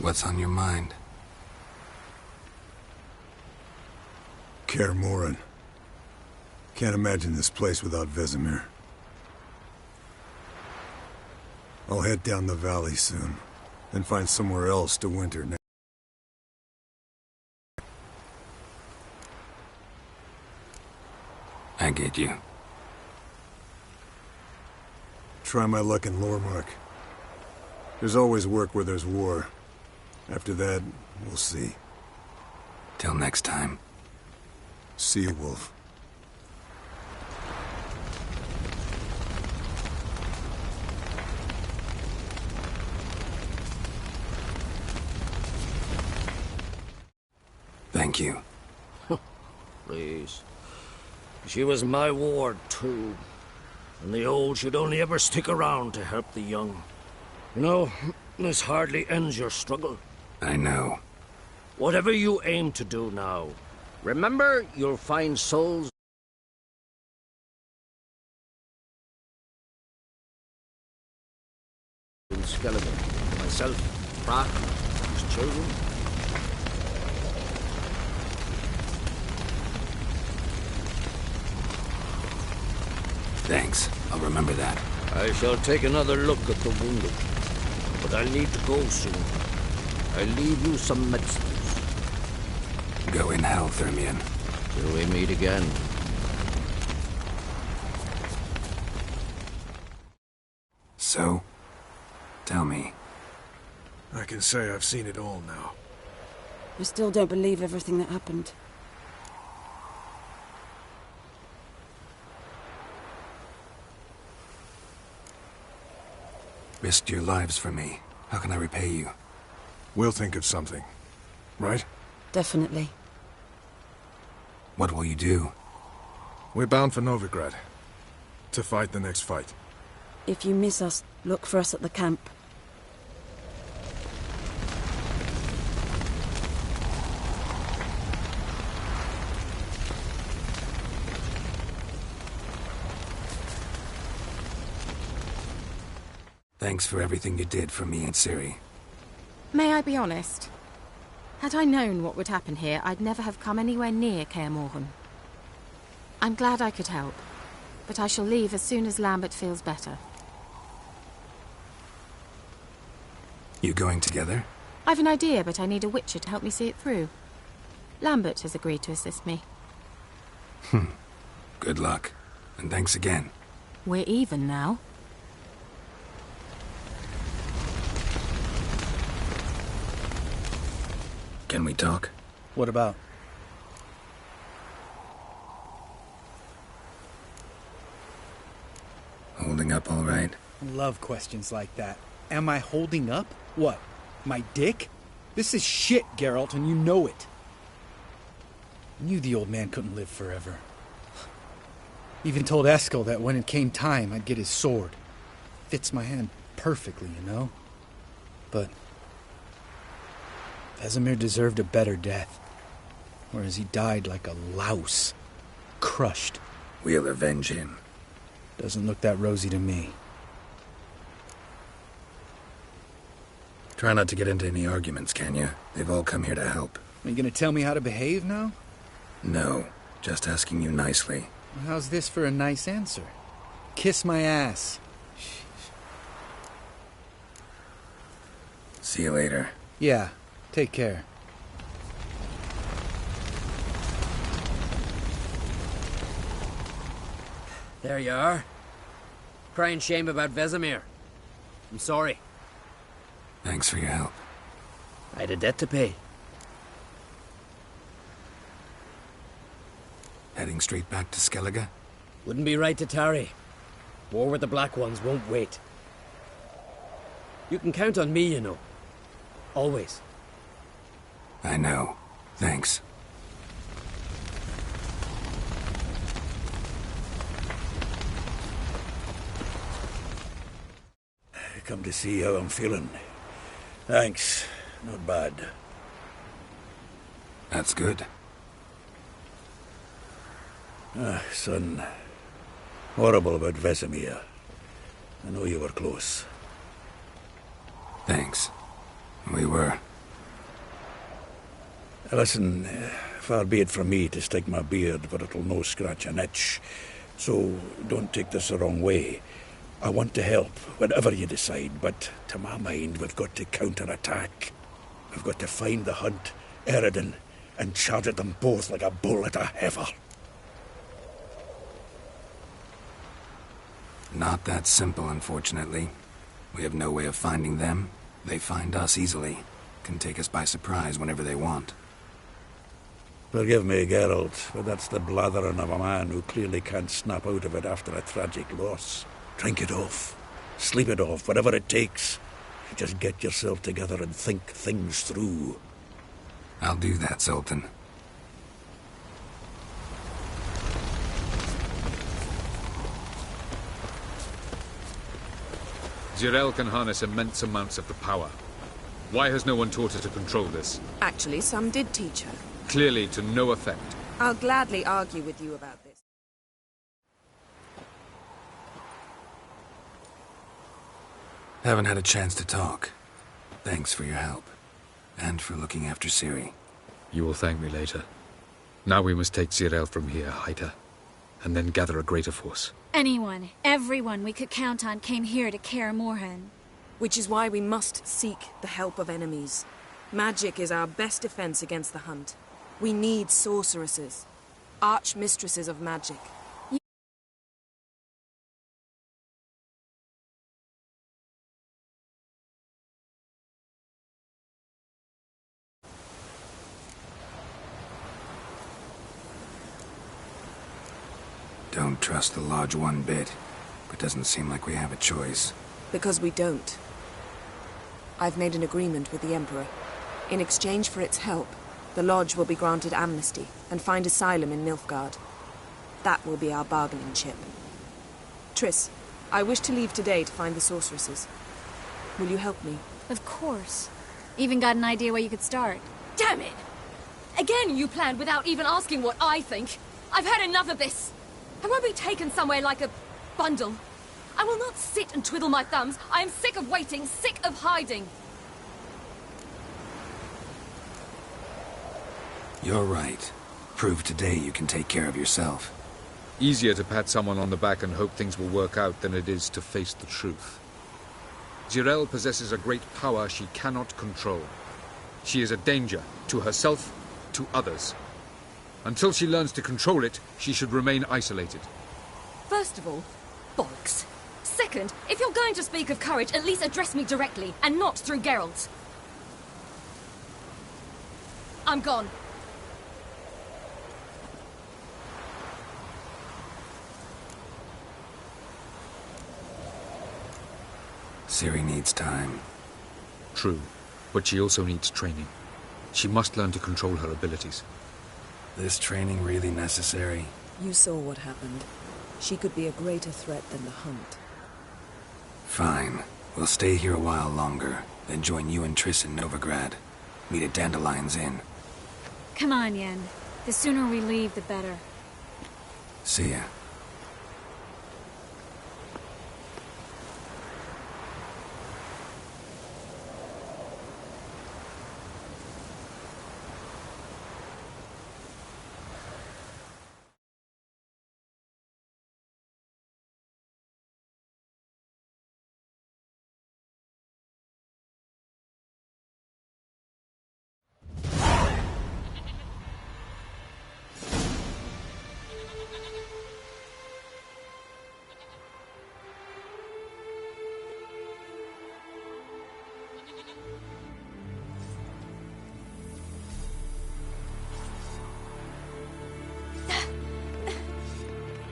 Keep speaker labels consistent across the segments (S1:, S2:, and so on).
S1: What's on your mind?
S2: Kaer Morhen. Can't imagine this place without Vesemir. I'll head down the valley soon, then find somewhere else to winter next.
S1: I get you.
S2: Try my luck in Lormark. There's always work where there's war. After that, we'll see.
S1: Till next time.
S2: See you, Wolf.
S1: Thank you.
S3: Please. She was my ward, too. And the old should only ever stick around to help the young. You know, this hardly ends your struggle.
S1: I know.
S3: Whatever you aim to do now, remember you'll find souls in Skellige. Myself, Pratt, his children.
S1: Thanks. I'll remember that.
S3: I shall take another look at the wounded. But I'll need to go soon. I'll leave you some medicines.
S1: Go in hell, Thermion.
S3: Till we meet again.
S1: So? Tell me.
S2: I can say I've seen it all now.
S4: I still don't believe everything that happened.
S1: Risked your lives for me. How can I repay you?
S2: We'll think of something. Right?
S4: Definitely.
S1: What will you do?
S2: We're bound for Novigrad. To fight the next fight.
S4: If you miss us, look for us at the camp.
S1: Thanks for everything you did for me and Ciri.
S5: May I be honest? Had I known what would happen here, I'd never have come anywhere near Kaer Morhen. I'm glad I could help, but I shall leave as soon as Lambert feels better.
S1: You going together?
S5: I've an idea, but I need a witcher to help me see it through. Lambert has agreed to assist me.
S1: Good luck. And thanks again.
S5: We're even now.
S1: Can we talk?
S6: What about?
S1: Holding up all right?
S6: I love questions like that. Am I holding up? What? My dick? This is shit, Geralt, and you know it. I knew the old man couldn't live forever. Even told Eskel that when it came time, I'd get his sword. Fits my hand perfectly, you know? But Vesemir deserved a better death. Whereas he died like a louse. Crushed.
S1: We'll avenge him.
S6: Doesn't look that rosy to me.
S1: Try not to get into any arguments, can you? They've all come here to help.
S6: Are you gonna tell me how to behave now?
S1: No, just asking you nicely.
S6: Well, how's this for a nice answer? Kiss my ass.
S1: See you later.
S6: Yeah, take care.
S7: There you are. Crying shame about Vesemir. I'm sorry.
S1: Thanks for your help.
S7: I had a debt to pay.
S1: Heading straight back to Skellige?
S7: Wouldn't be right to tarry. War with the Black Ones won't wait. You can count on me, you know. Always.
S1: I know. Thanks.
S8: Come to see how I'm feeling. Thanks. Not bad.
S1: That's good.
S8: Son. Horrible about Vesemir. I know you were close.
S1: Thanks. We were.
S8: Listen, far be it from me to stick my beard, but it'll no scratch an itch. So don't take this the wrong way. I want to help, whatever you decide, but to my mind, we've got to counterattack. We've got to find the hunt, Eredin, and charge at them both like a bull at a heifer.
S1: Not that simple, unfortunately. We have no way of finding them. They find us easily. Can take us by surprise whenever they want.
S8: Forgive me, Geralt, but that's the blathering of a man who clearly can't snap out of it after a tragic loss. Drink it off. Sleep it off, whatever it takes. Just get yourself together and think things through.
S1: I'll do that, Sultan.
S9: Zirael can harness immense amounts of the power. Why has no one taught her to control this?
S10: Actually, some did teach her.
S9: Clearly to no effect.
S10: I'll gladly argue with you about this.
S1: Haven't had a chance to talk. Thanks for your help. And for looking after Ciri.
S9: You will thank me later. Now we must take Zirael from here, hide her, and then gather a greater force.
S11: Anyone, everyone we could count on came here to Kaer Morhen.
S10: Which is why we must seek the help of enemies. Magic is our best defense against the hunt. We need sorceresses, archmistresses of magic.
S1: Don't trust the Lodge one bit, but doesn't seem like we have a choice.
S10: Because we don't. I've made an agreement with the Emperor. In exchange for its help, the Lodge will be granted amnesty and find asylum in Nilfgaard. That will be our bargaining chip. Triss, I wish to leave today to find the sorceresses. Will you help me?
S11: Of course. Even got an idea where you could start.
S12: Damn it! Again you planned without even asking what I think. I've had enough of this. I won't be taken somewhere like a bundle. I will not sit and twiddle my thumbs. I am sick of waiting, sick of hiding.
S1: You're right. Prove today you can take care of yourself.
S9: Easier to pat someone on the back and hope things will work out than it is to face the truth. Zirael possesses a great power she cannot control. She is a danger to herself, to others. Until she learns to control it, she should remain isolated.
S12: First of all, bollocks. Second, if you're going to speak of courage, at least address me directly, and not through Geralt. I'm gone.
S1: Ciri needs time.
S9: True, but she also needs training. She must learn to control her abilities.
S1: This training really necessary?
S10: You saw what happened. She could be a greater threat than the hunt.
S1: Fine. We'll stay here a while longer, then join you and Triss in Novigrad. Meet at Dandelion's Inn.
S11: Come on, Yen. The sooner we leave, the better.
S1: See ya.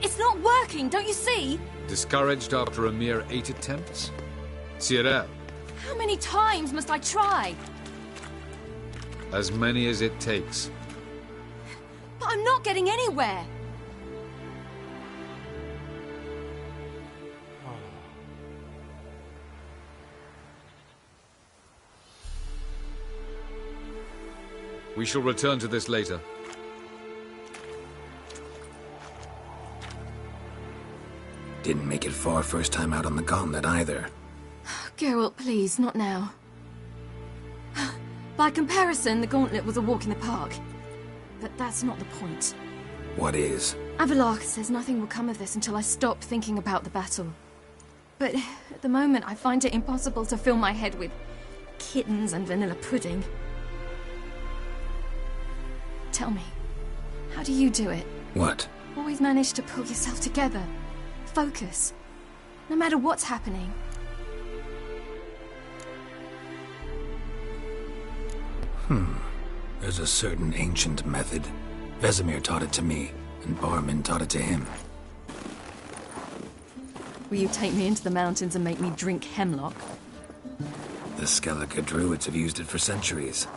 S12: It's not working, don't you see?
S9: Discouraged after a mere 8 attempts? Zirael,
S12: How many times must I try?
S9: as many as it takes.
S12: But I'm not getting anywhere.
S9: We shall return to this later.
S1: Didn't make it far first time out on the gauntlet either.
S5: Geralt, please, not now.
S12: By comparison, the Gauntlet was a walk in the park. But that's not the point.
S1: What is?
S12: Avallac'h says nothing will come of this until I stop thinking about the battle. But at the moment, I find it impossible to fill my head with kittens and vanilla pudding. Tell me, how do you do it?
S1: What?
S12: Always manage to pull yourself together. Focus. No matter what's happening.
S1: There's a certain ancient method. Vesemir taught it to me, and Barman taught it to him.
S12: Will you take me into the mountains and make me drink hemlock?
S1: The Skellige druids have used it for centuries.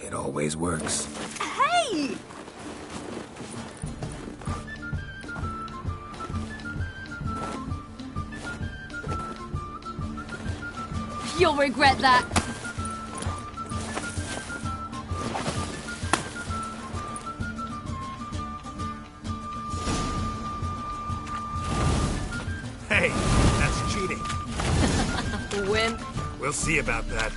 S1: It always works.
S12: Hey! You'll regret that.
S2: Hey, that's cheating.
S12: Wimp.
S2: We'll see about that.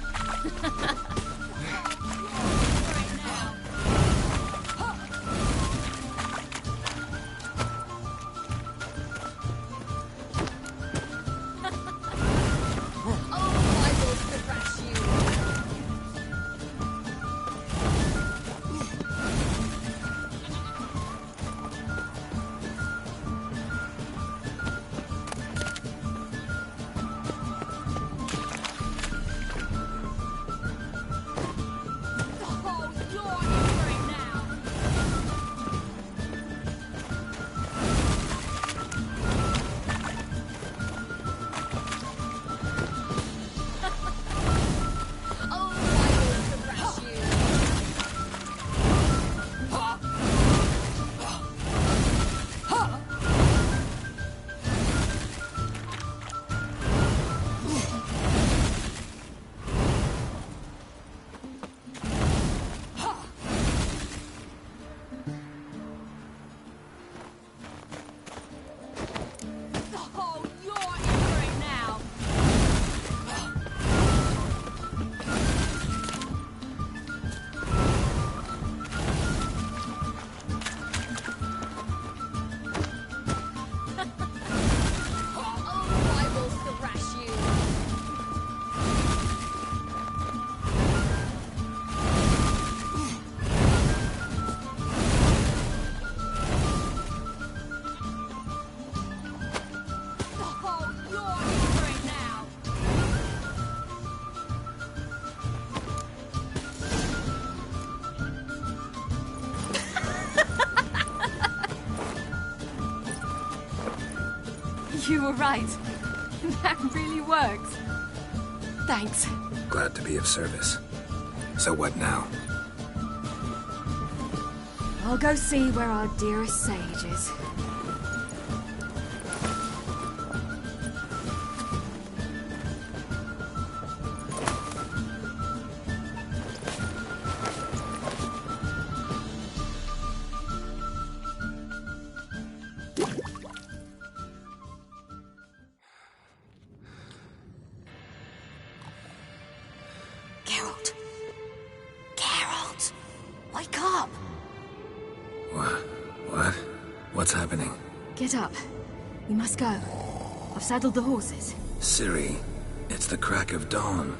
S12: You were right. That really works. Thanks.
S1: Glad to be of service. So what now?
S12: I'll go see where our dearest sage is.
S11: Geralt! Wake up!
S1: What? What's happening?
S12: Get up. We must go. I've saddled the horses.
S1: Ciri, it's the crack of dawn.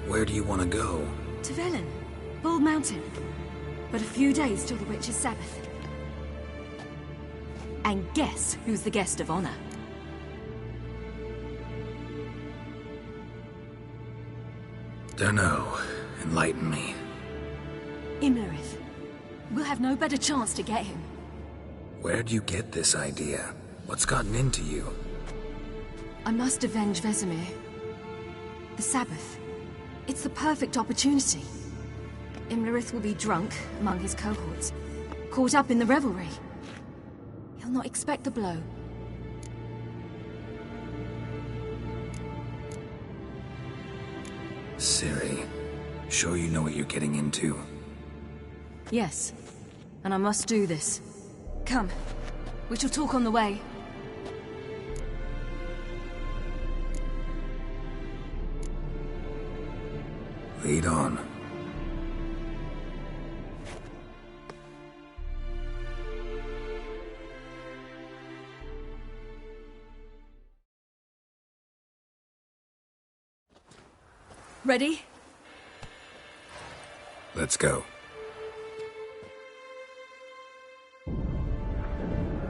S1: Where do you want to go?
S12: To Velen. Bald Mountain. But a few days till the Witch's Sabbath. And guess who's the guest of honor?
S1: Dunno. Enlighten me.
S12: Imlerith. We'll have no better chance to get him.
S1: Where'd you get this idea? What's gotten into you?
S12: I must avenge Vesemir. The Sabbath. It's the perfect opportunity. Imlerith will be drunk among his cohorts, caught up in the revelry. He'll not expect the blow.
S1: Ciri, sure you know what you're getting into?
S12: Yes, and I must do this. Come, we shall talk on the way.
S1: Lead on.
S12: Ready?
S1: Let's go.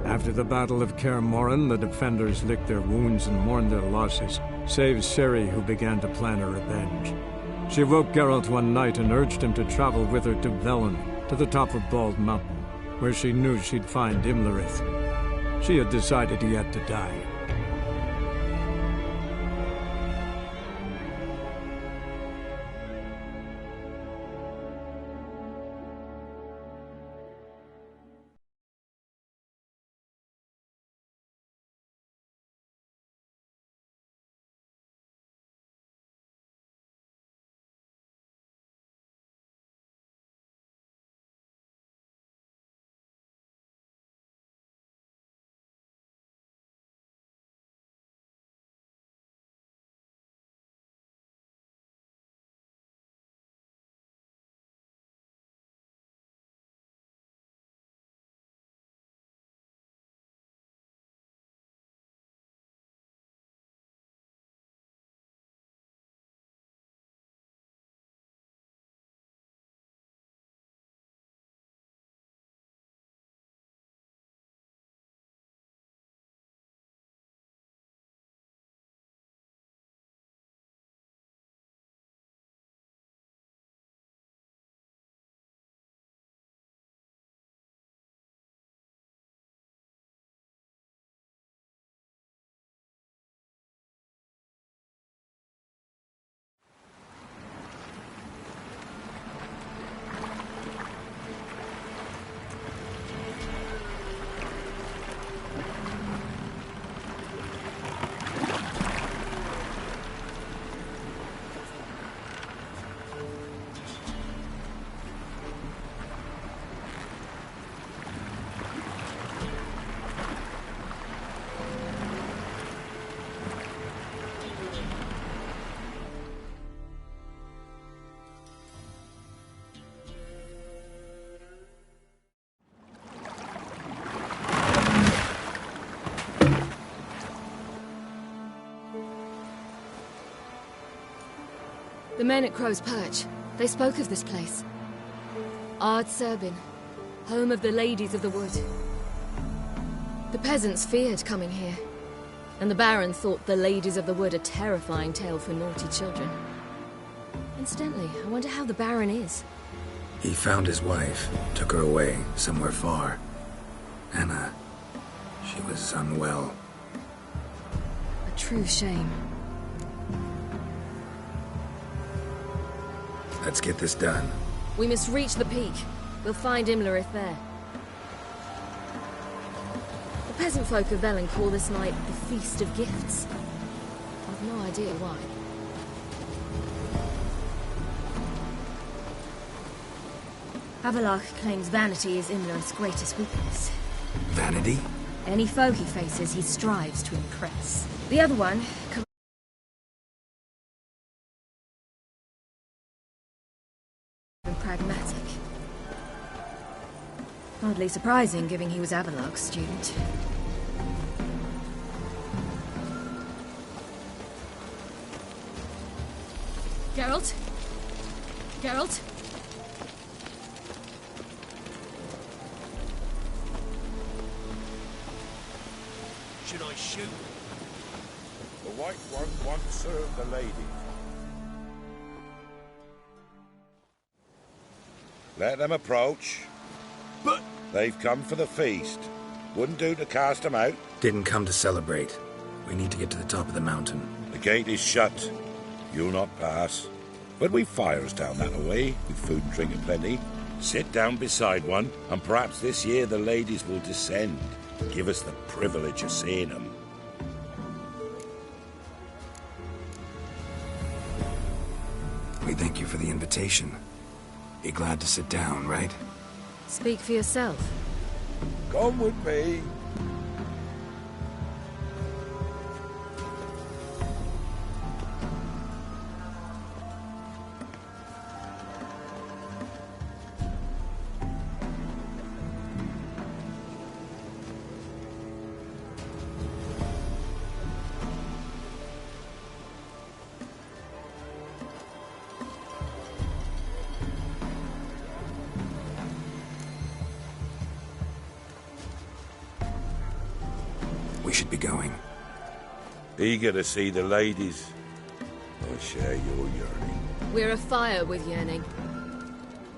S13: After the Battle of Kaer Morhen, the defenders licked their wounds and mourned their losses, save Ciri, who began to plan her revenge. She woke Geralt one night and urged him to travel with her to Velen, to the top of Bald Mountain, where she knew she'd find Imlerith. She had decided he had to die.
S12: The men at Crow's Perch, they spoke of this place. Ard Serbin, home of the Ladies of the Wood. The peasants feared coming here, and the Baron thought the Ladies of the Wood a terrifying tale for naughty children. Incidentally, I wonder how the Baron is.
S1: He found his wife, took her away, somewhere far. Anna, she was unwell.
S12: A true shame.
S1: Let's get this done.
S12: We must reach the peak. We'll find Imlerith there. The peasant folk of Velen call this night the Feast of Gifts. I've no idea why. Avalach claims vanity is Imlerith's greatest weakness.
S1: Vanity?
S12: Any foe he faces, he strives to impress. The other one... pragmatic. Hardly surprising, given he was Avalach's student. Geralt? Geralt?
S14: Should I shoot?
S15: The White One once served the lady. Let them approach.
S14: But...
S15: They've come for the feast. Wouldn't do to cast them out.
S1: Didn't come to celebrate. We need to get to the top of the mountain.
S15: The gate is shut. You'll not pass. But we've fires down that way, with food and drink aplenty. Sit down beside one, and perhaps this year the ladies will descend. Give us the privilege of seeing them.
S1: We thank you for the invitation. Be glad to sit down, right?
S12: Speak for yourself.
S15: Come with me.
S1: We should be going.
S15: Eager to see the ladies. I share your yearning.
S12: We're afire with yearning.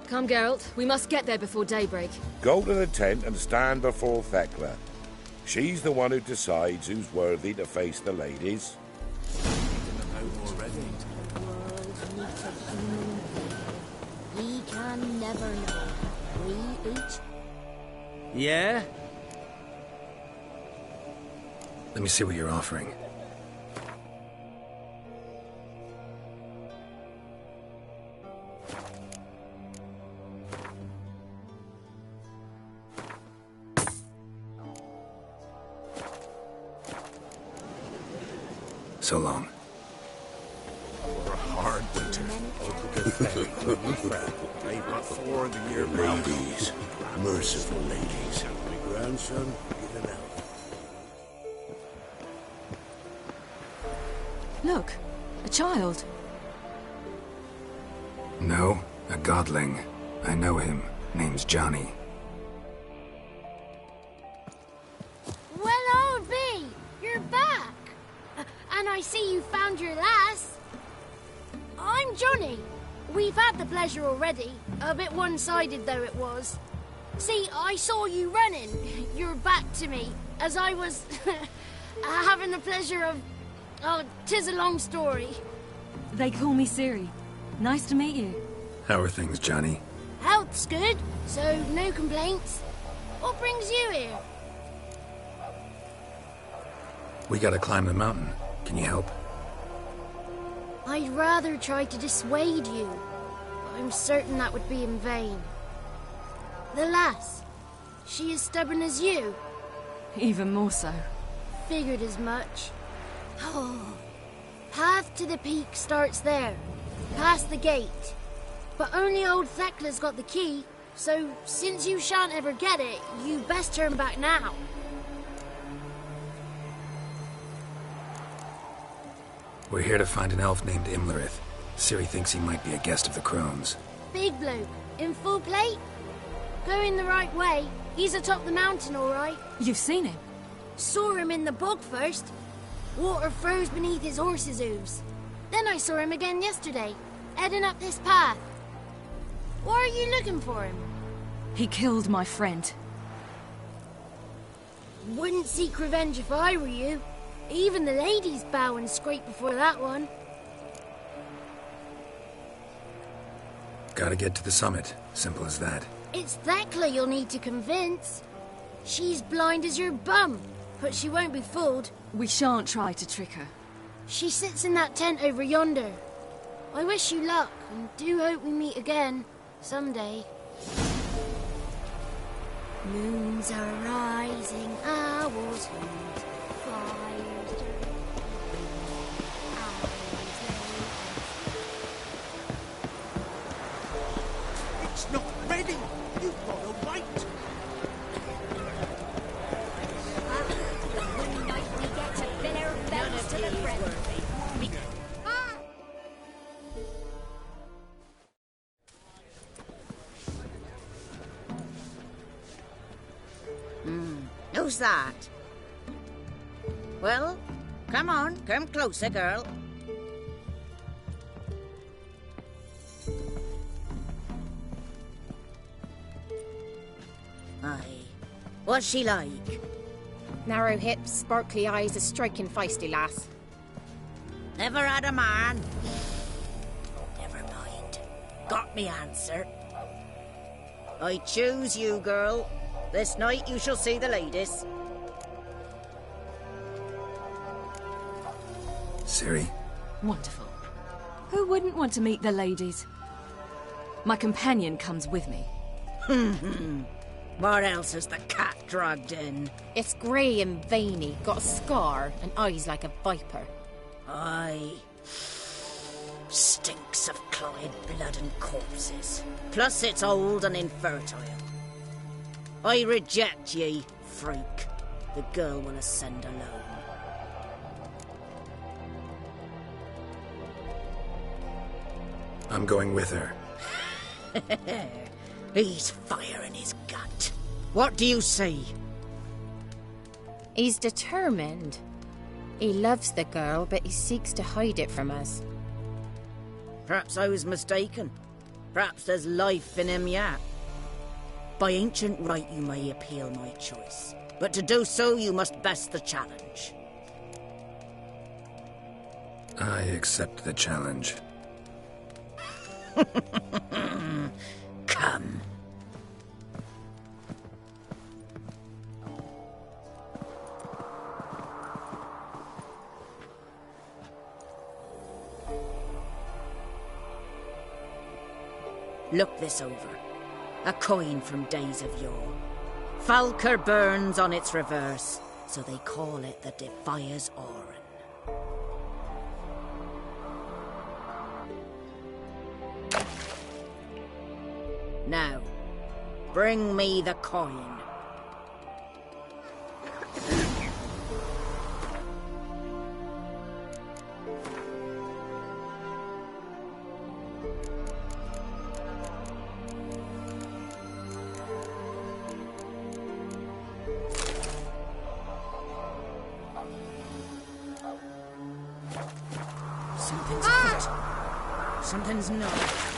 S12: Come, Geralt. We must get there before daybreak.
S15: Go to the tent and stand before Thekla. She's the one who decides who's worthy to face the ladies.
S16: We can never know. We each...
S7: Yeah?
S1: Let me see what you're offering. So long.
S2: For a hard winter. I've got 4 of the year.
S15: Ladies. Merciful ladies.
S2: My grandson, get it out.
S12: Look, a child.
S1: No, a godling. I know him. Name's Johnny.
S16: Well, old B, you're back. And I see you found your lass. I'm Johnny. We've had the pleasure already. A bit one-sided though it was. See, I saw you running. Your back to me, as I was having the pleasure of... Oh, 'tis a long story.
S12: They call me Ciri. Nice to meet you.
S1: How are things, Johnny?
S16: Health's good, so no complaints. What brings you here?
S1: We gotta climb the mountain. Can you help?
S16: I'd rather try to dissuade you. I'm certain that would be in vain. The lass, she as stubborn as you?
S12: Even more so.
S16: Figured as much. Oh, path to the peak starts there, past the gate. But only old Thekla's got the key, so since you shan't ever get it, you best turn back now.
S1: We're here to find an elf named Imlerith. Ciri thinks he might be a guest of the Crones.
S16: Big bloke, in full plate? Going the right way. He's atop the mountain, all right.
S12: You've seen him?
S16: Saw him in the bog first. Water froze beneath his horse's hooves. Then I saw him again yesterday, heading up this path. Why are you looking for him?
S12: He killed my friend.
S16: Wouldn't seek revenge if I were you. Even the ladies bow and scrape before that one.
S1: Gotta get to the summit. Simple as that.
S16: It's Thekla you'll need to convince. She's blind as your bum, but she won't be fooled.
S12: We shan't try to trick her.
S16: She sits in that tent over yonder. I wish you luck, and do hope we meet again, someday. Moons are rising, owls hoot, fires burn,
S14: It's not ready! You've got to wait!
S16: One night we get to fill our bells to the brim.
S17: Who's that? Well, come on, come closer, girl. Aye. What's she like?
S5: Narrow hips, sparkly eyes, a striking feisty lass.
S17: Never had a man? Never mind. Got me answer. I choose you, girl. This night you shall see the ladies.
S1: Ciri?
S12: Wonderful. Who wouldn't want to meet the ladies? My companion comes with me.
S17: What else is the cat dragged in?
S5: It's grey and veiny, got a scar, and eyes like a viper.
S17: Aye. Stinks of clotted blood and corpses. Plus it's old and infertile. I reject ye, freak. The girl will ascend alone.
S1: I'm going with her.
S17: He's fire in his gut. What do you see?
S5: He's determined. He loves the girl, but he seeks to hide it from us.
S17: Perhaps I was mistaken. Perhaps there's life in him yet. By ancient right you may appeal my choice, but to do so you must best the challenge.
S1: I accept the challenge.
S17: Come. Look this over. A coin from days of yore. Falker burns on its reverse, so they call it the Defier's Oran. Now, bring me the coin. Something's afoot. Something's not.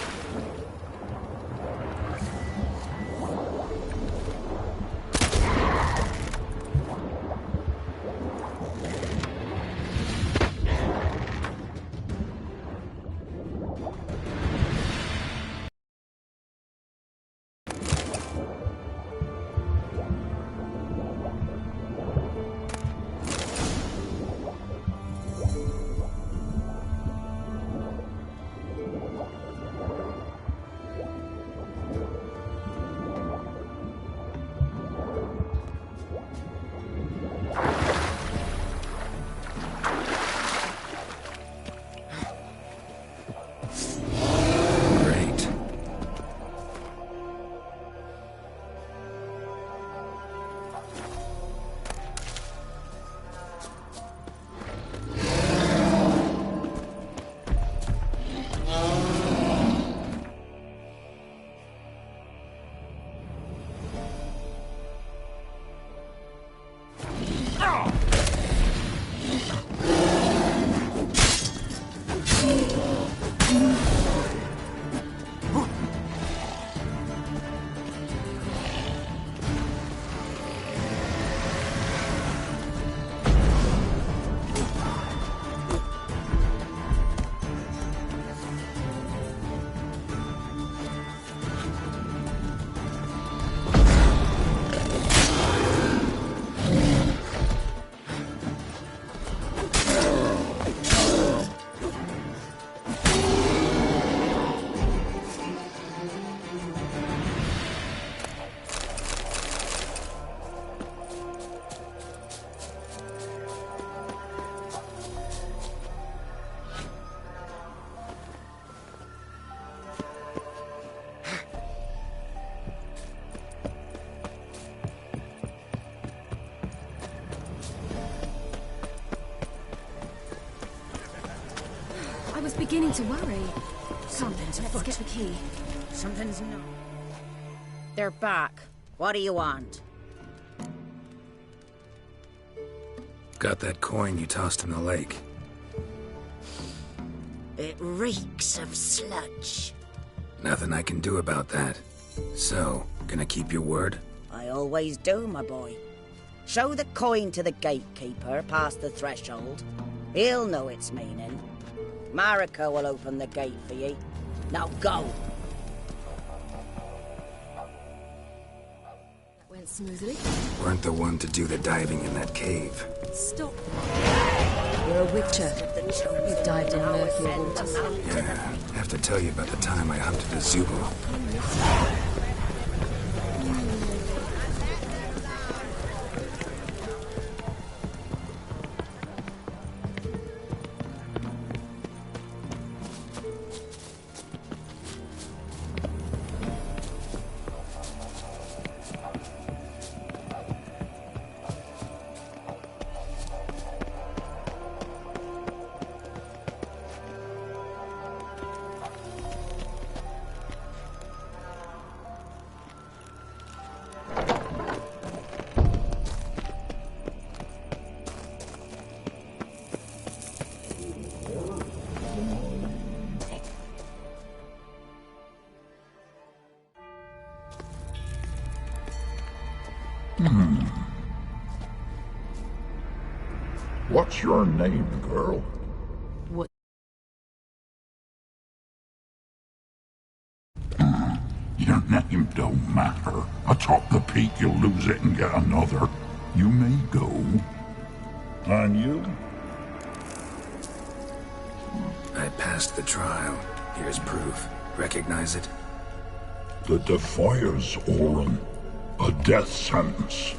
S12: I was beginning to worry.
S17: Something's
S12: Let's
S17: afoot.
S12: get the key.
S17: Something's not. They're back. What do you want?
S1: Got that coin you tossed in the lake.
S17: It reeks of sludge.
S1: Nothing I can do about that. So, gonna keep your word?
S17: I always do, my boy. Show the coin to the gatekeeper past the threshold. He'll know its meaning. Marika will open the gate for ye. Now go.
S12: That went smoothly.
S1: Weren't the one to do the diving in that cave.
S12: Stop. You're a witcher. You've dived in murkier waters.
S1: Yeah, have to tell you about the time I hunted a Zubul.
S18: What's your name, girl?
S10: What?
S18: Your name don't matter. Atop the peak, you'll lose it and get another. You may go. And you?
S1: I passed the trial. Here's proof. Recognize it?
S18: The Defiers, Orin. A death sentence.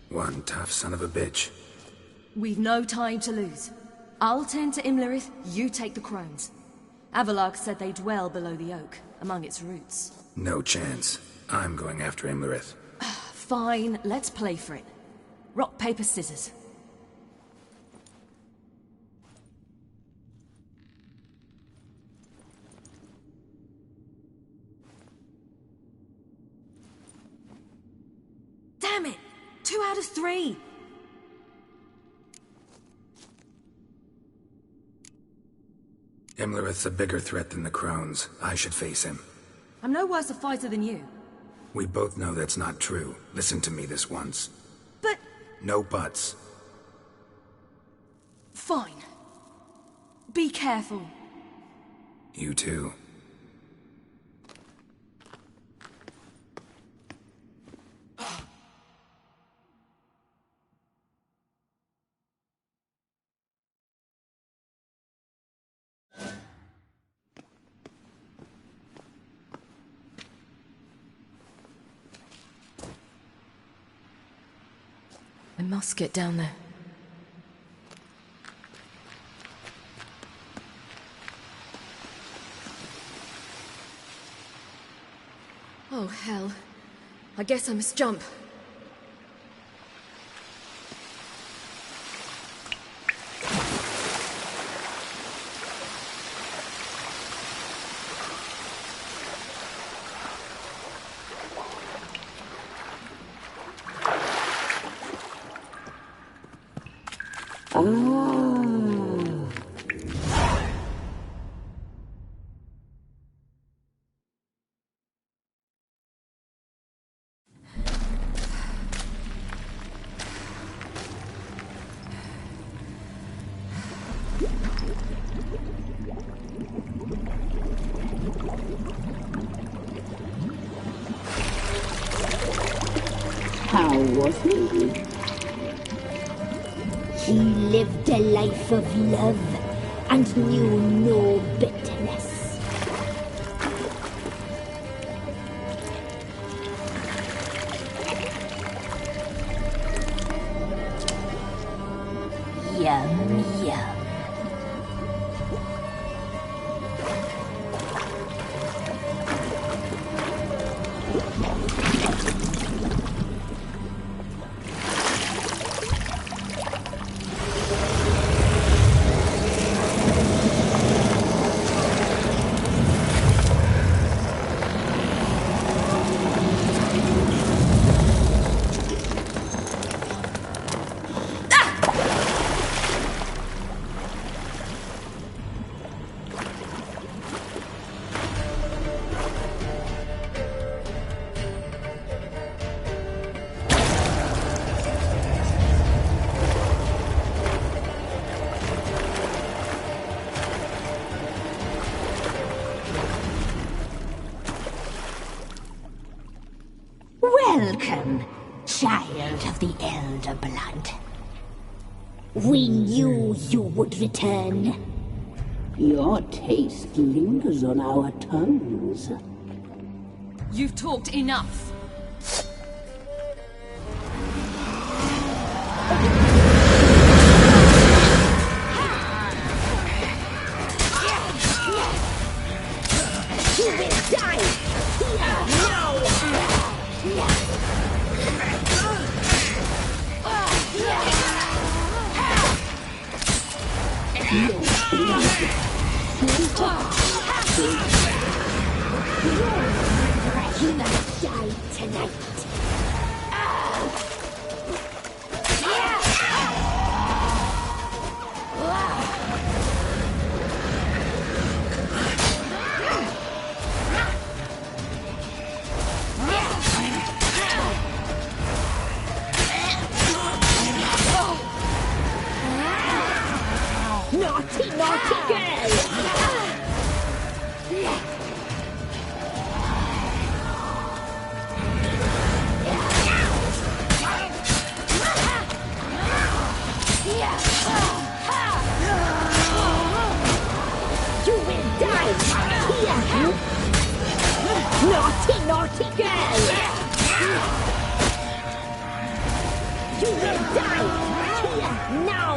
S1: One tough son of a bitch.
S12: We've no time to lose. I'll tend to Imlerith, you take the crones. Avalok said they dwell below the oak, among its roots.
S1: No chance. I'm going after Imlerith.
S12: Fine, let's play for it. Rock, paper, scissors. Damn it! 2 out of 3!
S1: Imlerith's a bigger threat than the crones. I should face him.
S12: I'm no worse a fighter than you.
S1: We both know that's not true. Listen to me this once.
S12: But...
S1: No buts.
S12: Fine. Be careful.
S1: You too.
S12: I must get down there. Oh, hell. I guess I must jump.
S19: How was he? He lived a life of love and knew no bitterness. Yum, yum. Welcome, child of the Elder Blood. We knew you would return. Your taste lingers on our tongues.
S12: You've talked enough.
S19: You will die! No! tonight. Naughty, naughty girl! You will die here! Naughty, naughty girl! You will die here now!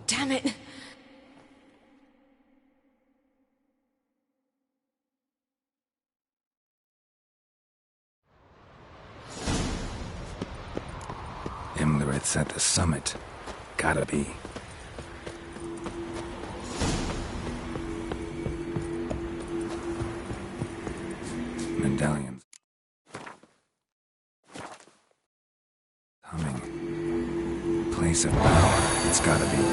S10: Damn it!
S1: Imlerith's at the summit. Gotta be. Medallions. Humming. Place of power. It's gotta be.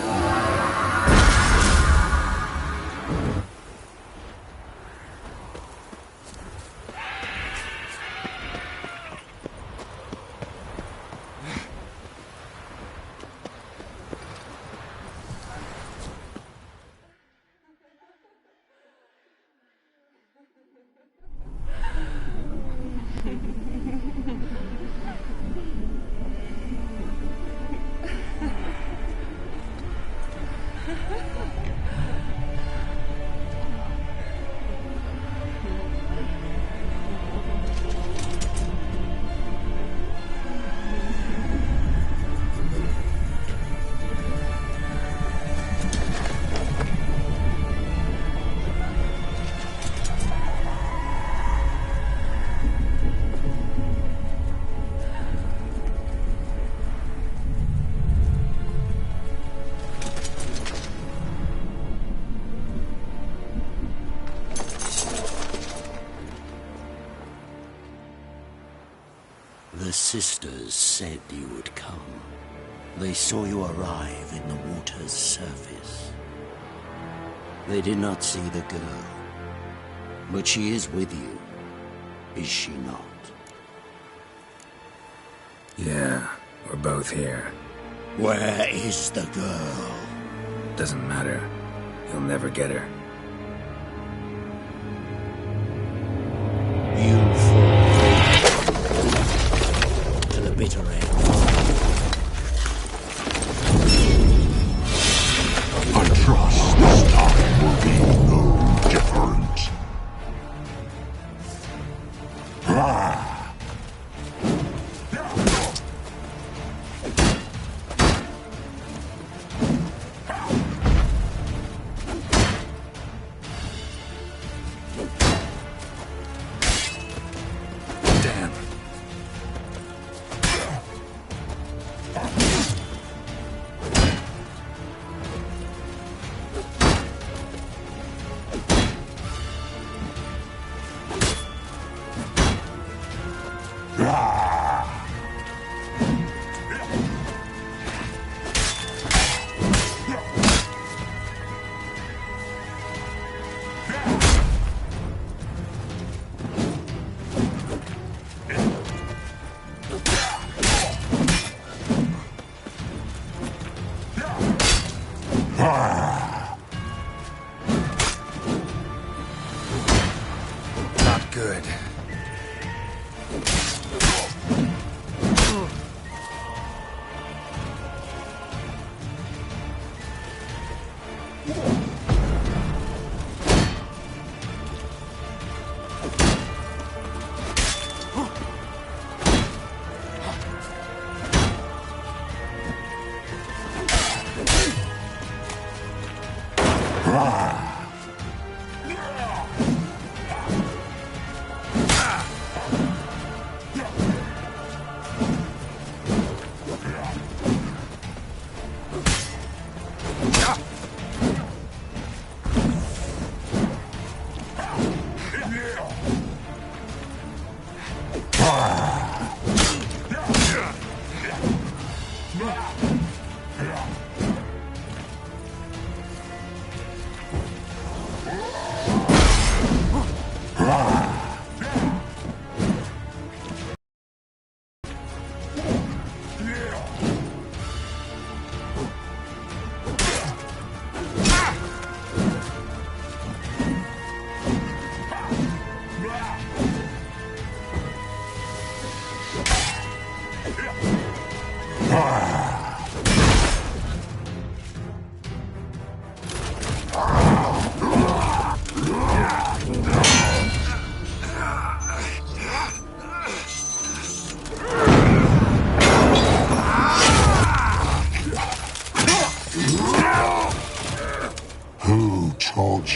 S20: The sisters said you would come. They saw you arrive in the water's surface. They did not see the girl. But she is with you, is she not?
S1: Yeah, we're both here.
S20: Where is the girl?
S1: Doesn't matter. You'll never get her.
S20: You fall to the bitter end.
S18: I trust this time will be no different. Ah!
S1: good.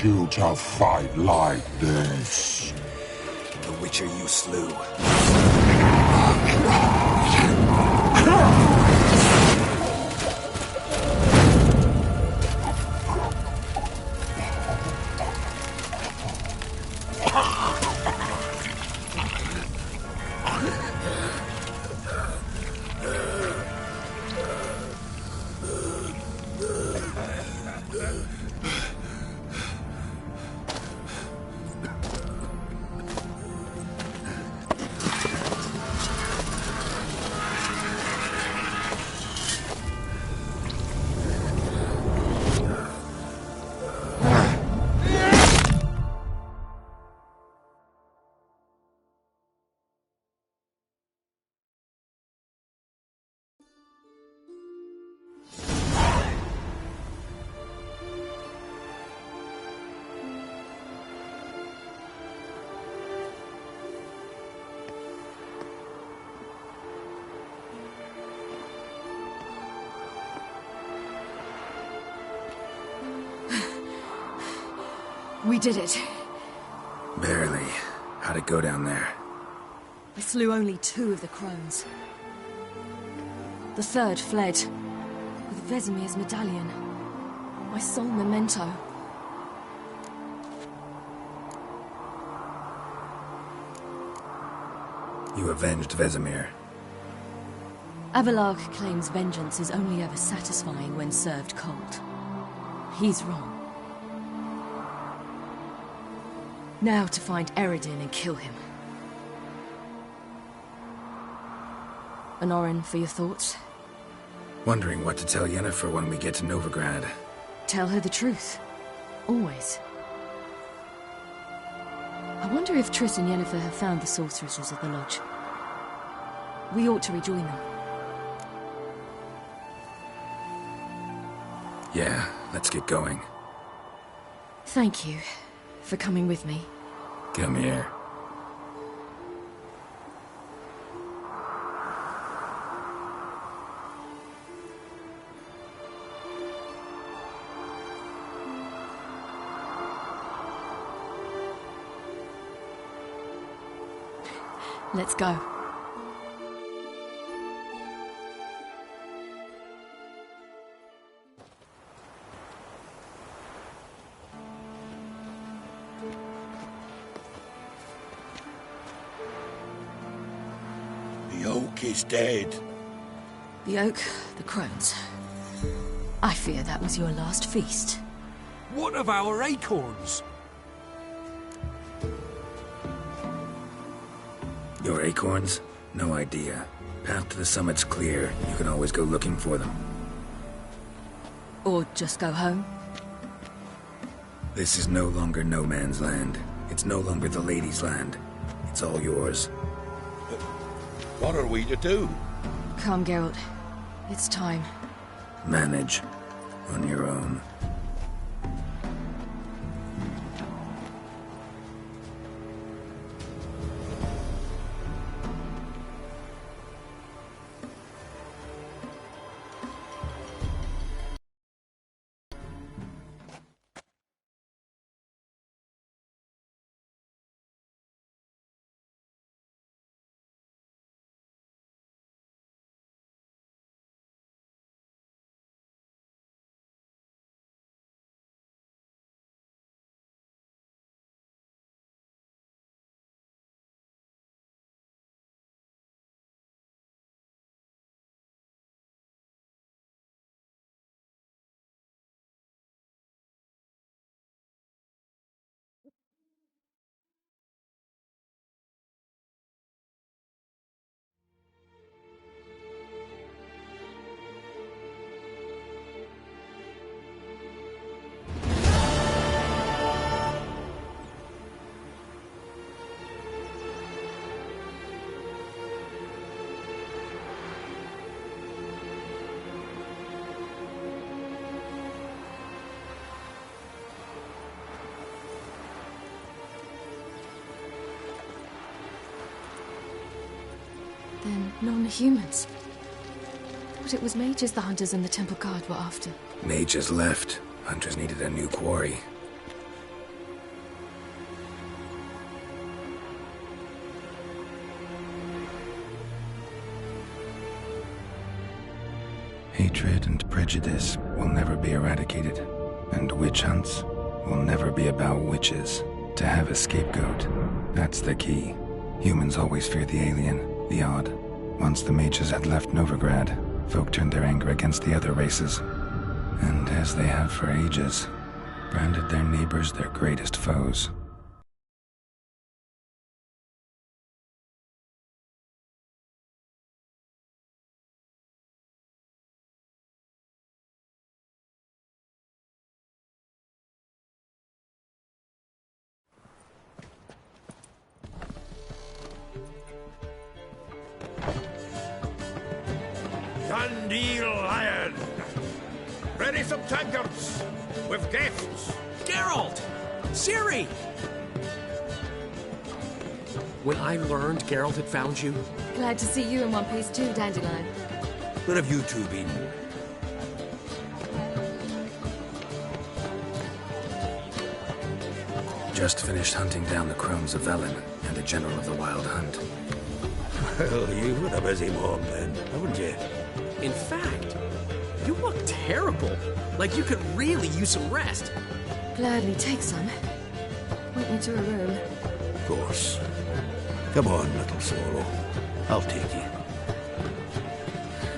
S18: You to fight like this?
S1: The Witcher you slew.
S12: We did it.
S1: Barely. How'd it go down there?
S12: I slew only 2 of the crones. The third fled, with Vesemir's medallion. My sole memento.
S1: You avenged Vesemir.
S12: Abelard claims vengeance is only ever satisfying when served cold. He's wrong. Now to find Eredin and kill him. Honorin, for your thoughts?
S1: Wondering what to tell Yennefer when we get to Novigrad.
S12: Tell her the truth. Always. I wonder if Triss and Yennefer have found the sorceresses at the lodge. We ought to rejoin them.
S1: Yeah, let's get going.
S12: Thank you for coming with me.
S1: Come here.
S12: Let's go.
S15: The oak is dead.
S12: The oak, the crones. I fear that was your last feast.
S14: What of our acorns?
S1: Your acorns? No idea. Path to the summit's clear. You can always go looking for them.
S12: Or just go home?
S1: This is no longer no man's land. It's no longer the lady's land. It's all yours.
S15: What are we to do?
S12: Come, Geralt. It's time.
S1: Manage. On your own.
S12: Then non-humans. But it was mages the hunters and the Temple Guard were after.
S1: Mages left. Hunters needed a new quarry. Hatred and prejudice will never be eradicated. And witch hunts will never be about witches. To have a scapegoat, that's the key. Humans always fear the alien. The odd. Once the mages had left Novigrad, folk turned their anger against the other races. And as they have for ages, branded their neighbors their greatest foes.
S15: Dandelion! Ready some tankards with guests!
S21: Geralt! Ciri! When I learned Geralt had found you...
S12: Glad to see you in one piece too, Dandelion.
S21: Where have you two been?
S1: Just finished hunting down the crones of Velen and a general of the Wild Hunt.
S8: Well, you were a busy mom then, haven't you?
S21: In fact, you look terrible. Like you could really use some rest.
S12: Gladly take some. Point me to a room.
S8: Of course. Come on, little Solo. I'll take you.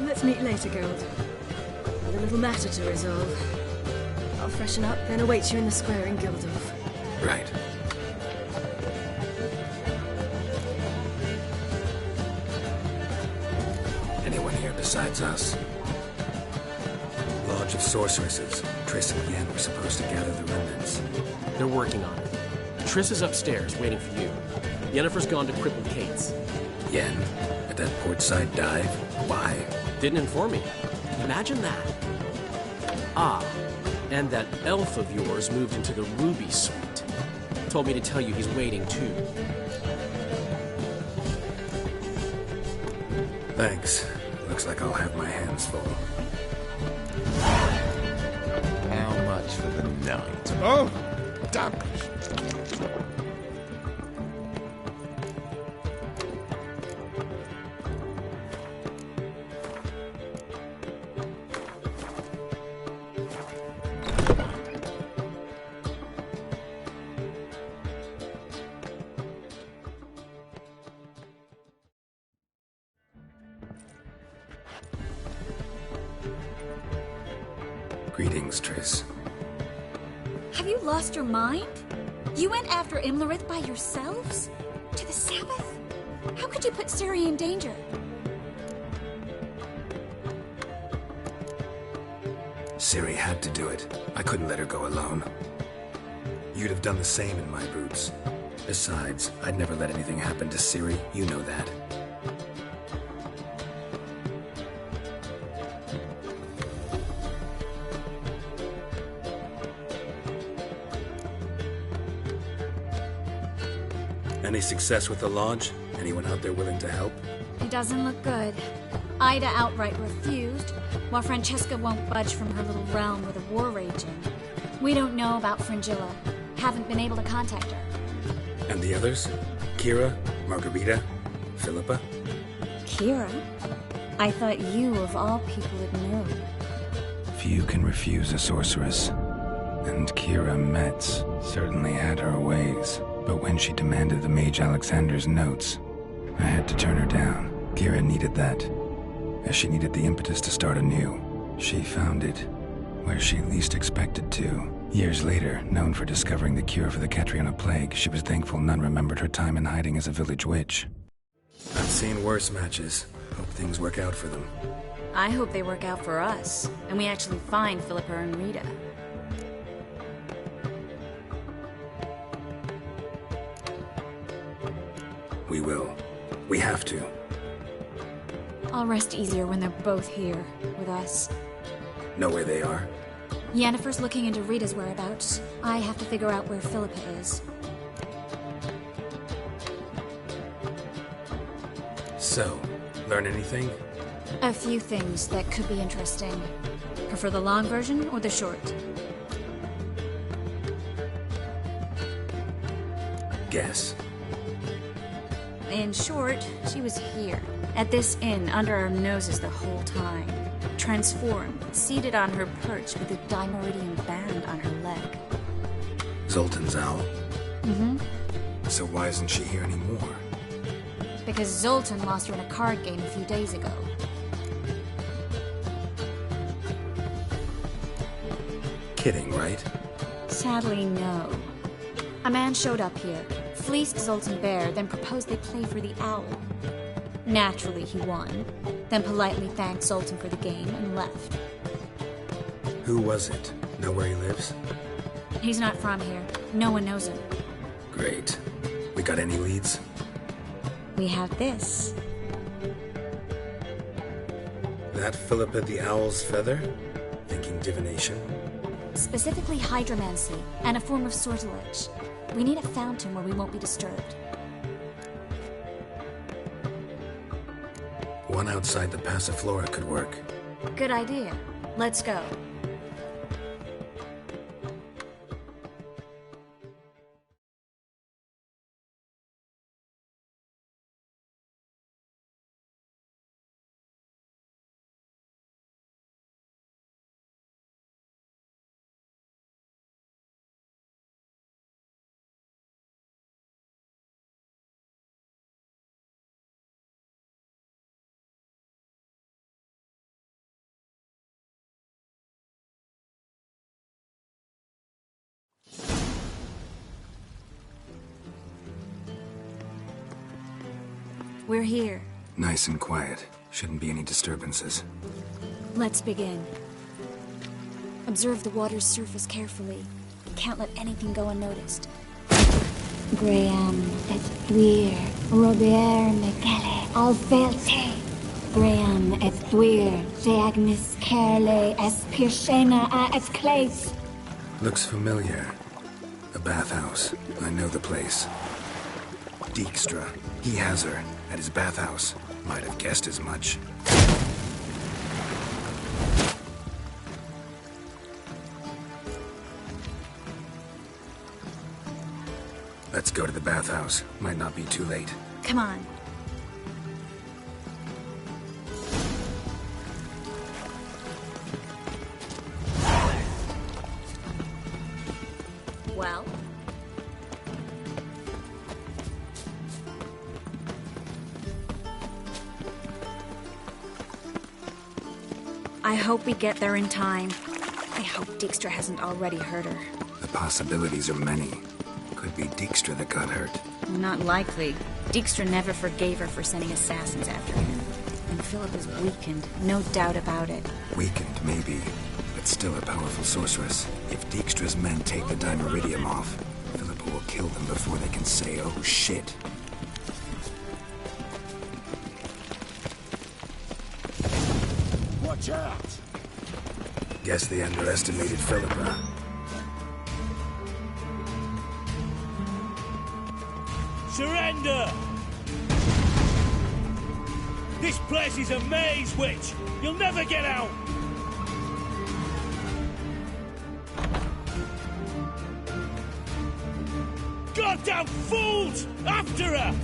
S12: Let's meet later, Geralt. With a little matter to resolve. I'll freshen up, then await you in the square in Gildorf.
S1: Right. Anyone here besides us? Lodge of Sorceresses. Triss and Yen were supposed to gather the remnants.
S21: They're working on it. Triss is upstairs, waiting for you. Yennefer's gone to cripple Kate's.
S1: Yen? At that portside dive? Why?
S21: Didn't inform me. Imagine that. Ah, and that elf of yours moved into the Ruby Suite. Told me to tell you he's waiting, too.
S1: Thanks. Looks like I'll have my hands full.
S22: How much for the night?
S15: Oh, damn it.
S1: Greetings, Triss.
S11: Have you lost your mind? You went after Imlerith by yourselves? To the Sabbath? How could you put Ciri in danger?
S1: Ciri had to do it. I couldn't let her go alone. You'd have done the same in my boots.
S3: Besides, I'd never let anything happen to Ciri. You know that. Any success with the Lodge? Anyone out there willing to help?
S11: It doesn't look good. Ida outright refused, while Francesca won't budge from her little realm with a war raging. We don't know about Fringilla. Haven't been able to contact her.
S3: And the others? Kira? Margarita? Philippa?
S11: Kira? I thought you, of all people, would know.
S1: Few can refuse a sorceress. And Kira Metz certainly had her ways. But when she demanded the Mage Alexander's notes, I had to turn her down. Kira needed that, as she needed the impetus to start anew. She found it where she least expected to. Years later, known for discovering the cure for the Catriona plague, she was thankful none remembered her time in hiding as a village witch.
S3: I've seen worse matches. Hope things work out for them.
S11: I hope they work out for us, and we actually find Philippa and Rita.
S3: We will. We have to.
S11: I'll rest easier when they're both here, with us.
S3: Know where they are?
S11: Yennefer's looking into Rita's whereabouts. I have to figure out where Philippa is.
S3: So, learn anything?
S11: A few things that could be interesting. Prefer the long version or the short?
S3: Guess.
S11: In short, she was here, at this inn, under our noses the whole time. Transformed, seated on her perch with a Dimeridian band on her leg.
S3: Zoltan's owl?
S11: Mm-hmm.
S3: So why isn't she here anymore?
S11: Because Zoltan lost her in a card game a few days ago.
S3: Kidding, right?
S11: Sadly, no. A man showed up here, fleeced Zoltan bare, then proposed they play for the owl. Naturally, he won, then politely thanked Zoltan for the game and left.
S3: Who was it? Know where he lives?
S11: He's not from here. No one knows him.
S3: Great. We got any leads?
S11: We have this.
S3: That Philippa the Owl's feather? Thinking divination?
S11: Specifically hydromancy, and a form of sortilege. We need a fountain where we won't be disturbed.
S3: One outside the Passiflora could work.
S11: Good idea. Let's go. We're here.
S1: Nice and quiet. Shouldn't be any disturbances.
S11: Let's begin. Observe the water's surface carefully. Can't let anything go unnoticed.
S19: Graham et thuir, Robert Mekele, Alfelte. Graham et thuir, Deagnis Kerle, es Pirshena a es Clace.
S1: Looks familiar. A bathhouse. I know the place. Dijkstra. He has her. At his bathhouse. Might have guessed as much. Let's go to the bathhouse. Might not be too late.
S11: Come on. Well? I hope we get there in time. I hope Dijkstra hasn't already hurt her.
S1: The possibilities are many. Could be Dijkstra that got hurt.
S11: Not likely. Dijkstra never forgave her for sending assassins after him. And Philip is weakened, no doubt about it.
S1: Weakened, maybe, but still a powerful sorceress. If Dijkstra's men take the Dimeridium off, Philippa will kill
S4: kill them before they can say, oh shit.
S14: Watch out!
S3: Guess they underestimated Philippa.
S14: Surrender! This place is a maze, witch! You'll never get out! Goddamn fools! After her!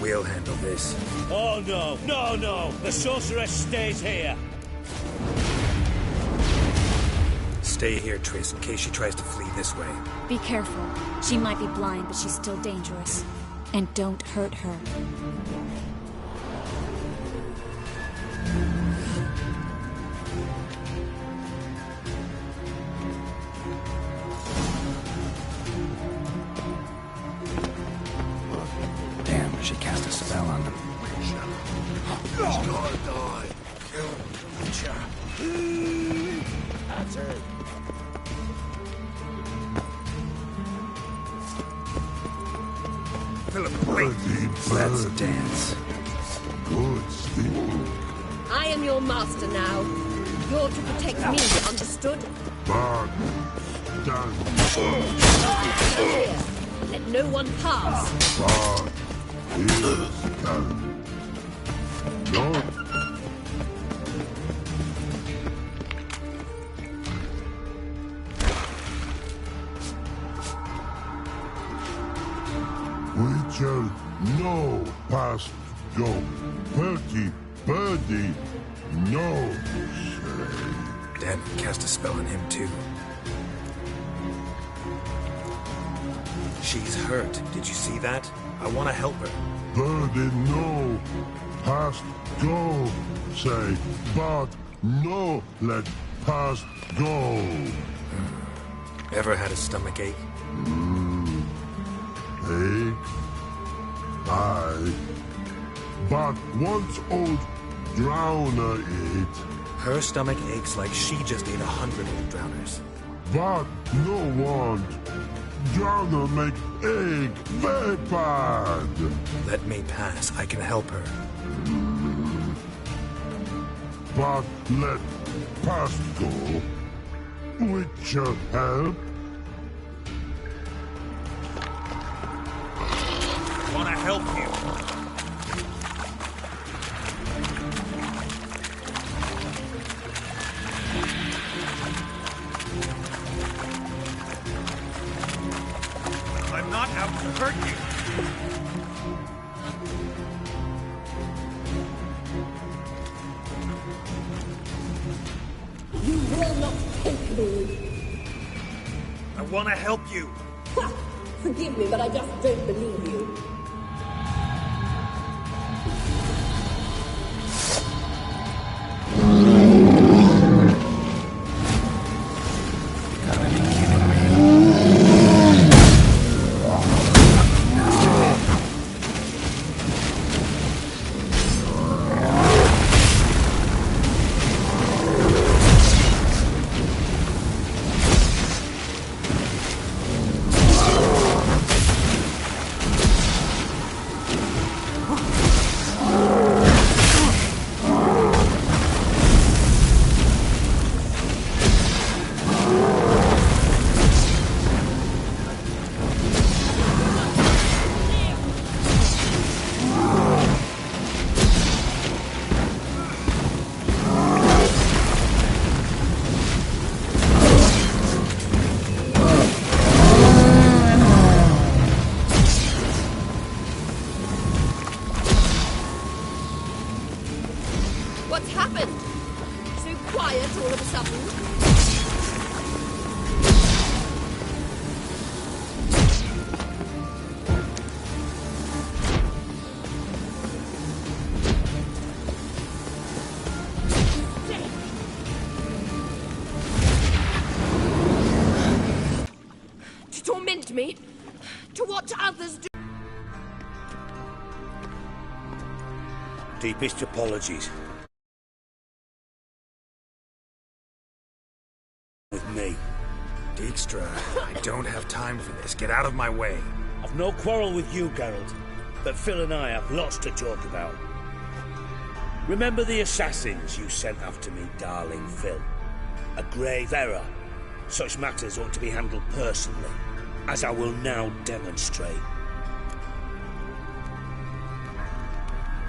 S3: We'll handle this.
S14: Oh no, no, no! The sorceress stays here!
S3: Stay here, Triss, in case she tries to flee this way.
S11: Be careful. She might be blind, but she's still dangerous. And don't hurt her.
S1: Damn, she cast a spell on them.
S14: Gotta die! Kill the Witcher! That's it!
S3: Philip, wait! Let's dance.
S18: Good sting.
S6: I am your master now. You're to protect me, understood?
S18: Bad. Done.
S6: Here. Let no one pass.
S18: Bad. Is done. Not. Witcher, no past go. Perky, birdie, no say.
S3: Dad cast a spell on him too. She's hurt. Did you see that? I want to help her.
S18: Birdie, no past go. Say, but no let past go.
S3: Ever had a stomach ache?
S18: Ache? Aye. But once old Drowner ate.
S3: Her stomach aches like she just ate 100 old drowners.
S18: But no want. Drowner make egg very bad.
S3: Let me pass. I can help her.
S18: But let past go. Witcher help.
S3: Want to help you. I'm not out to hurt you.
S6: You will not take me.
S3: I want to help you.
S6: Forgive me, but I just don't believe you. What's happened? So quiet all of a sudden. To torment me? To watch others do?
S15: Deepest apologies. With me.
S3: Deeks, Dijkstra. I don't have time for this. Get out of my way.
S9: I've no quarrel with you, Geralt, but Phil and I have lots to talk about. Remember the assassins you sent after me, darling Phil? A grave error. Such matters ought to be handled personally, as I will now demonstrate.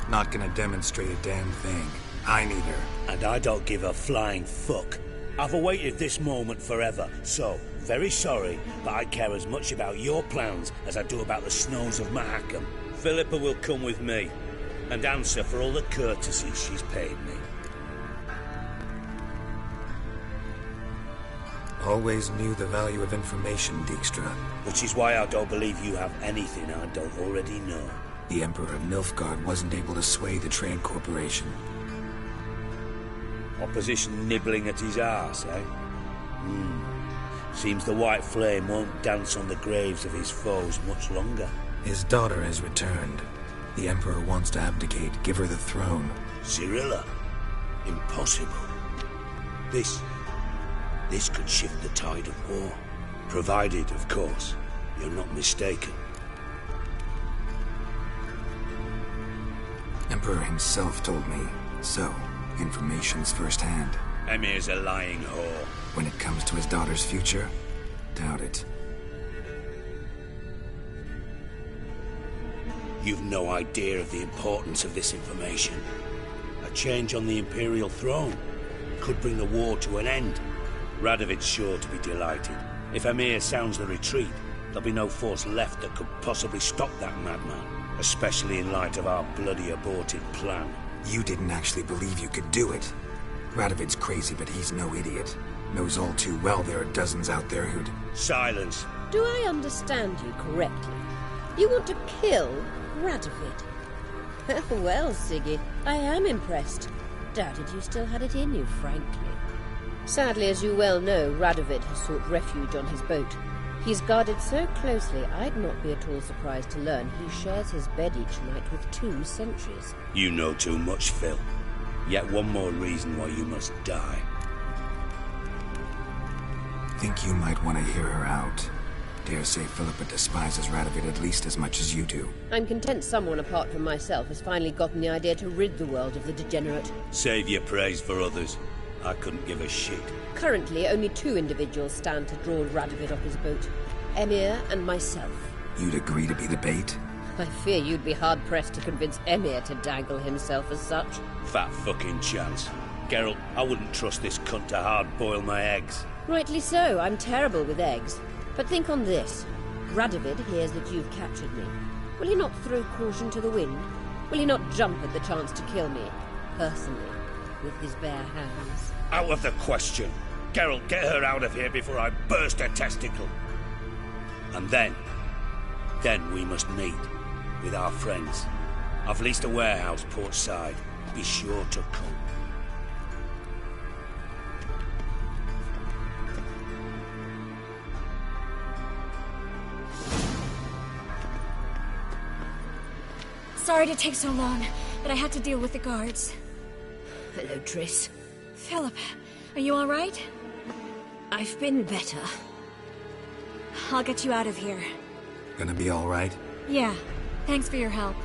S3: Not gonna demonstrate a damn thing. I neither.
S9: And I don't give a flying fuck. I've awaited this moment forever, so, very sorry, but I care as much about your plans as I do about the snows of Mahakam. Philippa will come with me, and answer for all the courtesies she's paid me.
S3: Always knew the value of information, Dijkstra.
S9: Which is why I don't believe you have anything I don't already know.
S3: The Emperor of Nilfgaard wasn't able to sway the Trade Corporation.
S9: Opposition nibbling at his arse, eh? Seems the White Flame won't dance on the graves of his foes much longer.
S3: His daughter has returned. The Emperor wants to abdicate, give her the throne.
S9: Cirilla? Impossible. This could shift the tide of war. Provided, of course, you're not mistaken.
S3: Emperor himself told me. So, information's firsthand.
S9: Emir's a lying whore.
S3: When it comes to his daughter's future, doubt it.
S9: You've no idea of the importance of this information. A change on the Imperial throne could bring the war to an end. Radovid's sure to be delighted. If Emir sounds the retreat, there'll be no force left that could possibly stop that madman, especially in light of our bloody aborted plan.
S3: You didn't actually believe you could do it. Radovid's crazy, but he's no idiot. Knows all too well there are dozens out there who'd...
S9: Silence!
S6: Do I understand you correctly? You want to kill Radovid? Well, Siggy, I am impressed. Doubted you still had it in you, frankly. Sadly, as you well know, Radovid has sought refuge on his boat. He's guarded so closely, I'd not be at all surprised to learn he shares his bed each night with 2 sentries.
S9: You know too much, Phil. Yet one more reason why you must die.
S3: Think you might want to hear her out. Dare say Philippa despises Radovid at least as much as you do.
S6: I'm content someone apart from myself has finally gotten the idea to rid the world of the degenerate.
S9: Save your praise for others. I couldn't give a shit.
S6: Currently, only 2 individuals stand to draw Radovid off his boat. Emir and myself.
S3: You'd agree to be the bait?
S6: I fear you'd be hard-pressed to convince Emir to dangle himself as such.
S9: Fat fucking chance. Geralt, I wouldn't trust this cunt to hard-boil my eggs.
S6: Rightly so, I'm terrible with eggs. But think on this. Radovid hears that you've captured me. Will he not throw caution to the wind? Will he not jump at the chance to kill me, personally, with his bare hands?
S9: Out of the question. Geralt, get her out of here before I burst her testicle. And then we must meet with our friends. I've leased a warehouse port side. Be sure to come.
S11: Sorry to take so long, but I had to deal with the guards.
S6: Hello, Triss.
S11: Philip, are you all right?
S6: I've been better.
S11: I'll get you out of here.
S3: Gonna be all right?
S11: Yeah. Thanks for your help.